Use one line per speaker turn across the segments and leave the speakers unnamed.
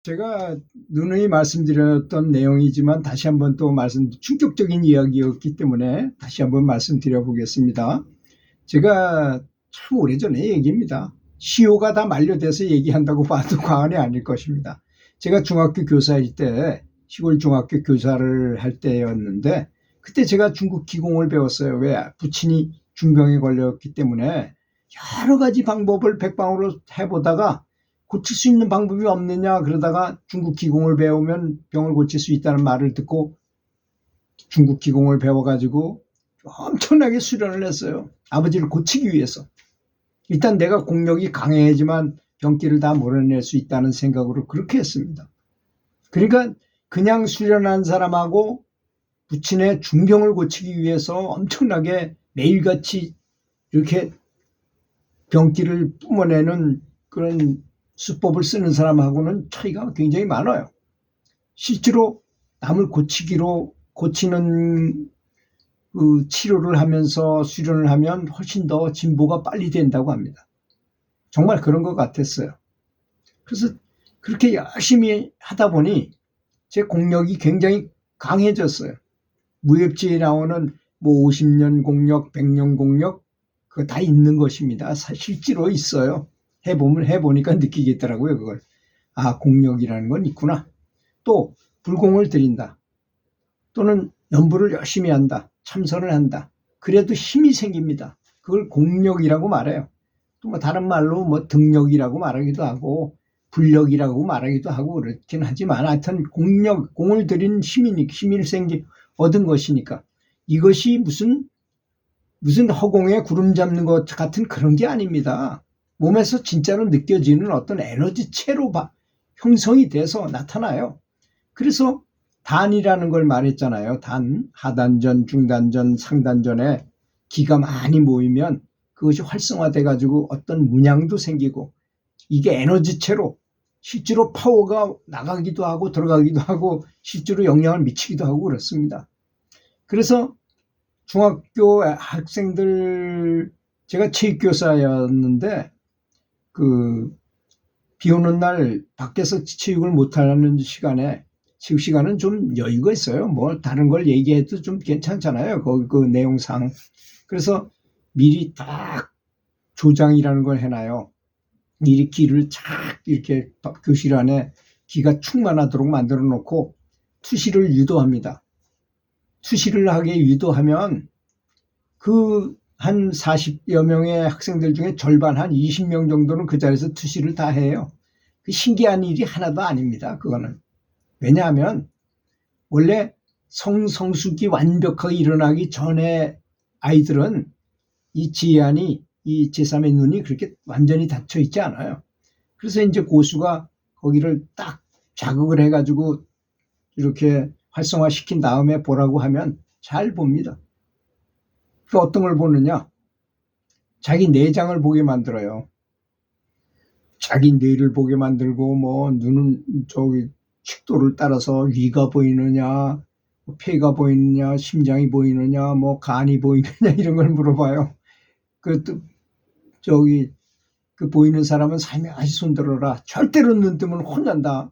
제가 누누이 말씀드렸던 내용이지만 다시 한번 또 충격적인 이야기였기 때문에 다시 한번 말씀드려 보겠습니다. 제가 참 오래전의 얘기입니다. 시효가 다 만료돼서 얘기한다고 봐도 과언이 아닐 것입니다. 제가 중학교 교사일 때, 시골 중학교 교사를 할 때였는데, 그때 제가 중국 기공을 배웠어요. 왜? 부친이 중병에 걸렸기 때문에 여러 가지 방법을 백방으로 해보다가 고칠 수 있는 방법이 없느냐 그러다가 중국 기공을 배우면 병을 고칠 수 있다는 말을 듣고 중국 기공을 배워가지고 엄청나게 수련을 했어요. 아버지를 고치기 위해서. 일단 내가 공력이 강해야지만 병기를 다 몰아낼 수 있다는 생각으로 그렇게 했습니다. 그러니까 그냥 수련한 사람하고 부친의 중병을 고치기 위해서 엄청나게 매일같이 이렇게 병기를 뿜어내는 그런 수법을 쓰는 사람하고는 차이가 굉장히 많아요. 실제로 남을 고치는 그 치료를 하면서 수련을 하면 훨씬 더 진보가 빨리 된다고 합니다. 정말 그런 것 같았어요. 그래서 그렇게 열심히 하다 보니 제 공력이 굉장히 강해졌어요. 무협지에 나오는 뭐 50년 공력, 100년 공력 그거 다 있는 것입니다. 실제로 있어요. 해보니까 느끼겠더라고요, 그걸. 아, 공력이라는 건 있구나. 또, 불공을 들인다. 또는 연부를 열심히 한다. 참선을 한다. 그래도 힘이 생깁니다. 그걸 공력이라고 말해요. 또 뭐 다른 말로 뭐 등력이라고 말하기도 하고, 불력이라고 말하기도 하고 그렇긴 하지만 하여튼 공을 들인 힘을 얻은 것이니까 이것이 무슨 허공에 구름 잡는 것 같은 그런 게 아닙니다. 몸에서 진짜로 느껴지는 어떤 에너지체로 형성이 돼서 나타나요. 그래서 단이라는 걸 말했잖아요. 하단전, 중단전, 상단전에 기가 많이 모이면 그것이 활성화돼 가지고 어떤 문양도 생기고 이게 에너지체로 실제로 파워가 나가기도 하고 들어가기도 하고 실제로 영향을 미치기도 하고 그렇습니다. 그래서 중학교 학생들, 제가 체육교사였는데 비 오는 날 밖에서 체육을 못하는 시간에 체육 시간은 좀 여유가 있어요. 뭐 다른 걸 얘기해도 좀 괜찮잖아요. 그 내용상. 그래서 미리 딱 조장이라는 걸 해놔요. 미리 기를 착 이렇게 교실 안에 기가 충만하도록 만들어 놓고 투시를 유도합니다. 투시를 하게 유도하면 한 40여 명의 학생들 중에 절반 한 20명 정도는 그 자리에서 투시를 다 해요. 그 신기한 일이 하나도 아닙니다. 그거는. 왜냐하면 원래 성숙이 완벽하게 일어나기 전에 아이들은 이 지안이 이 제3의 눈이 그렇게 완전히 닫혀 있지 않아요. 그래서 이제 고수가 거기를 딱 자극을 해가지고 이렇게 활성화시킨 다음에 보라고 하면 잘 봅니다. 그 어떤 걸 보느냐? 자기 내장을 보게 만들어요. 자기 뇌를 보게 만들고 뭐 눈은 척도를 따라서 위가 보이느냐, 폐가 보이느냐, 심장이 보이느냐, 뭐 간이 보이느냐 이런 걸 물어봐요. 그 보이는 사람은 살며시 손들어라. 절대로 눈 뜨면 혼난다.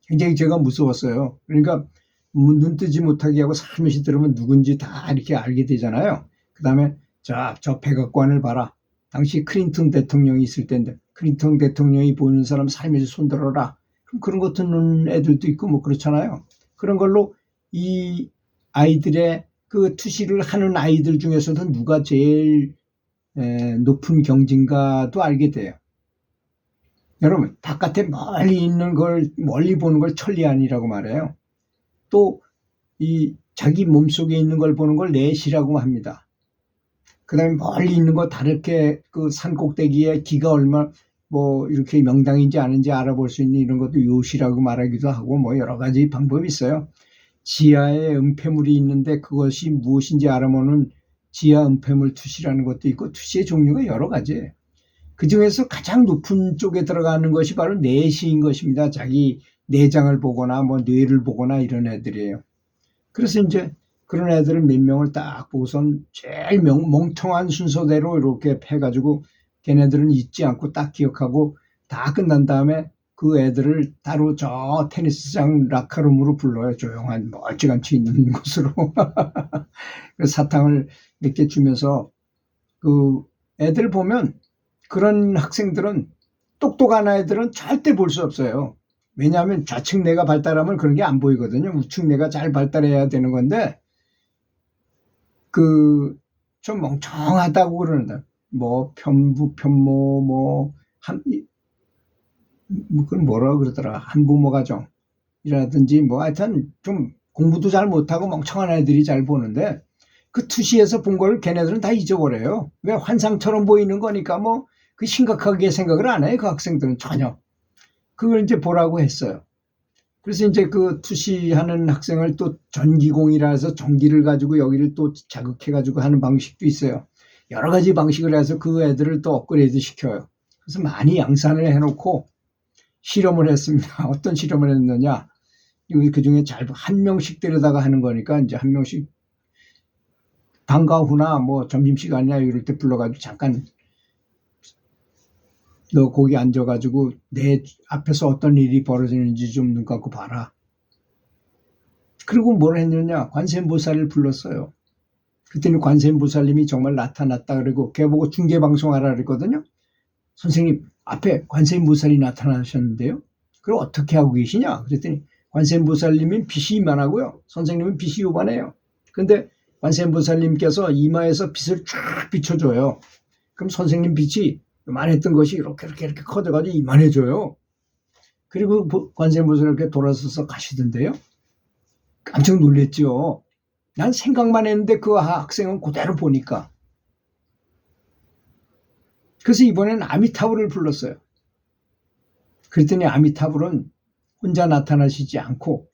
굉장히 제가 무서웠어요. 그러니까 눈 뜨지 못하게 하고 살며시 들으면 누군지 다 이렇게 알게 되잖아요. 그 다음에 저 백악관을 봐라. 당시 클린턴 대통령이 있을 때인데 클린턴 대통령이 보이는 사람 살며시 손들어라. 그럼 그런 거 듣는 애들도 있고 뭐 그렇잖아요. 그런 걸로 이 아이들의 그 투시를 하는 아이들 중에서도 누가 제일 높은 경진가도 알게 돼요. 여러분, 바깥에 멀리 보는 걸 천리안이라고 말해요. 또 이 자기 몸속에 있는 걸 보는 걸 내시라고 합니다. 그 다음에 멀리 있는 거 다르게 그 산 꼭대기에 기가 뭐 이렇게 명당인지 아닌지 알아볼 수 있는 이런 것도 요시라고 말하기도 하고 뭐 여러 가지 방법이 있어요. 지하에 은폐물이 있는데 그것이 무엇인지 알아보는 지하 은폐물 투시라는 것도 있고 투시의 종류가 여러 가지예요. 그 중에서 가장 높은 쪽에 들어가는 것이 바로 내시인 것입니다. 자기 내장을 보거나 뭐 뇌를 보거나 이런 애들이에요. 그래서 이제 그런 애들을 몇 명을 딱 보고선 제일 멍청한 순서대로 이렇게 해가지고 걔네들은 잊지 않고 딱 기억하고 다 끝난 다음에 그 애들을 따로 저 테니스장 라카룸으로 불러요. 조용한 멀찌감치 있는 곳으로. 사탕을 몇 개 주면서 그 애들 보면 그런 학생들은 똑똑한 아이들은 절대 볼 수 없어요. 왜냐하면 좌측 뇌가 발달하면 그런 게 안 보이거든요. 우측 뇌가 잘 발달해야 되는 건데 그 좀 멍청하다고 그러는데 뭐 편부 편모 그건 뭐라 그러더라, 한부모 가정이라든지 뭐 하여튼 좀 공부도 잘 못하고 멍청한 애들이 잘 보는데 그 투시에서 본 걸 걔네들은 다 잊어버려요. 왜 환상처럼 보이는 거니까 뭐 그 심각하게 생각을 안 해요. 그 학생들은 전혀. 그걸 이제 보라고 했어요. 그래서 이제 그 투시하는 학생을 또 전기공이라 해서 전기를 가지고 여기를 또 자극해 가지고 하는 방식도 있어요. 여러 가지 방식을 해서 그 애들을 또 업그레이드 시켜요. 그래서 많이 양산을 해놓고 실험을 했습니다. 어떤 실험을 했느냐. 그 중에 한 명씩 데려다가 하는 거니까 이제 한 명씩 방과 후나 뭐 점심시간이나 이럴 때 불러가지고 잠깐 너 거기 앉아가지고 내 앞에서 어떤 일이 벌어지는지 좀 눈 감고 봐라. 그리고 뭘 했느냐. 관세음보살을 불렀어요. 그랬더니 관세음보살님이 정말 나타났다 그러고 걔 보고 중계방송하라 그랬거든요. 선생님 앞에 관세음보살이 나타나셨는데요. 그걸 어떻게 하고 계시냐. 그랬더니 관세음보살님은 빛이 이만하고요. 선생님은 빛이 요만해요. 근데 관세음보살님께서 이마에서 빛을 쫙 비춰줘요. 그럼 선생님 빛이 요만했던 것이 이렇게 커져가지고 이만해져요. 그리고 관세음보살 이렇게 돌아서서 가시던데요. 깜짝 놀랐죠. 난 생각만 했는데 그 학생은 그대로 보니까. 그래서 이번에는 아미타불을 불렀어요. 그랬더니 아미타불은 혼자 나타나시지 않고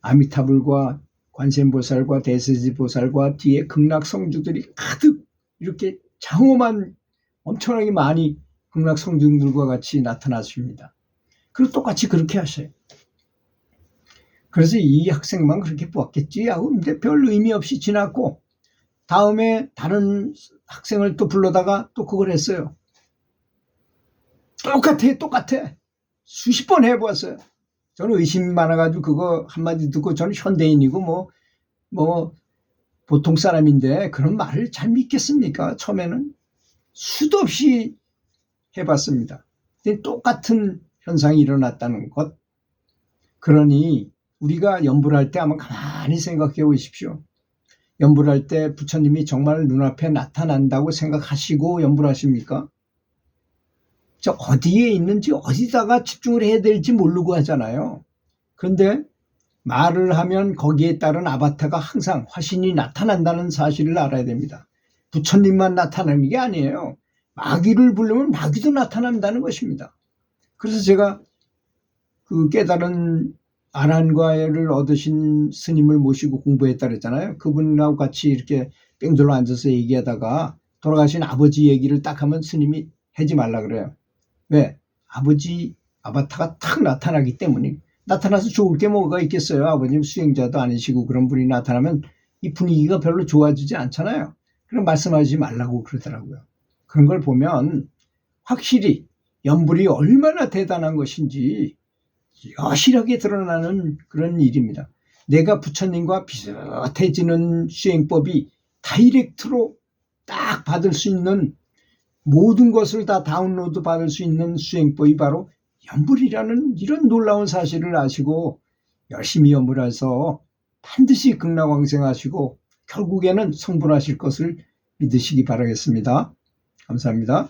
아미타불과 관세음보살과 대세지보살과 뒤에 극락성주들이 가득 이렇게 장엄한 엄청나게 많이 극락성주들과 같이 나타나십니다. 그리고 똑같이 그렇게 하셔요. 그래서 이 학생만 그렇게 보았겠지 하고 근데 별 의미 없이 지났고 다음에 다른 학생을 또 불러다가 또 그걸 했어요. 똑같아. 수십 번 해보았어요. 저는 의심이 많아가지고 그거 한마디 듣고 저는 현대인이고 뭐 보통 사람인데 그런 말을 잘 믿겠습니까? 처음에는 수도 없이 해봤습니다. 근데 똑같은 현상이 일어났다는 것. 그러니 우리가 연불 할 때 한번 가만히 생각해 보십시오. 연불 할 때 부처님이 정말 눈앞에 나타난다고 생각하시고 연불하십니까? 저 어디에 있는지 어디다가 집중을 해야 될지 모르고 하잖아요. 그런데 말을 하면 거기에 따른 아바타가 항상 화신이 나타난다는 사실을 알아야 됩니다. 부처님만 나타나는 게 아니에요. 마귀를 부르면 마귀도 나타난다는 것입니다. 그래서 제가 그 깨달은 아란과를 얻으신 스님을 모시고 공부했다 그랬잖아요. 그분하고 같이 이렇게 뺑돌로 앉아서 얘기하다가 돌아가신 아버지 얘기를 딱 하면 스님이 하지 말라 그래요. 왜? 아버지 아바타가 탁 나타나기 때문에. 나타나서 좋을 게 뭐가 있겠어요. 아버님 수행자도 아니시고 그런 분이 나타나면 이 분위기가 별로 좋아지지 않잖아요. 그럼 말씀하지 말라고 그러더라고요. 그런 걸 보면 확실히 연불이 얼마나 대단한 것인지 여실하게 드러나는 그런 일입니다. 내가 부처님과 비슷해지는 수행법이 다이렉트로 딱 받을 수 있는 모든 것을 다 다운로드 받을 수 있는 수행법이 바로 연불이라는 이런 놀라운 사실을 아시고 열심히 연불해서 반드시 극락왕생하시고 결국에는 성불하실 것을 믿으시기 바라겠습니다. 감사합니다.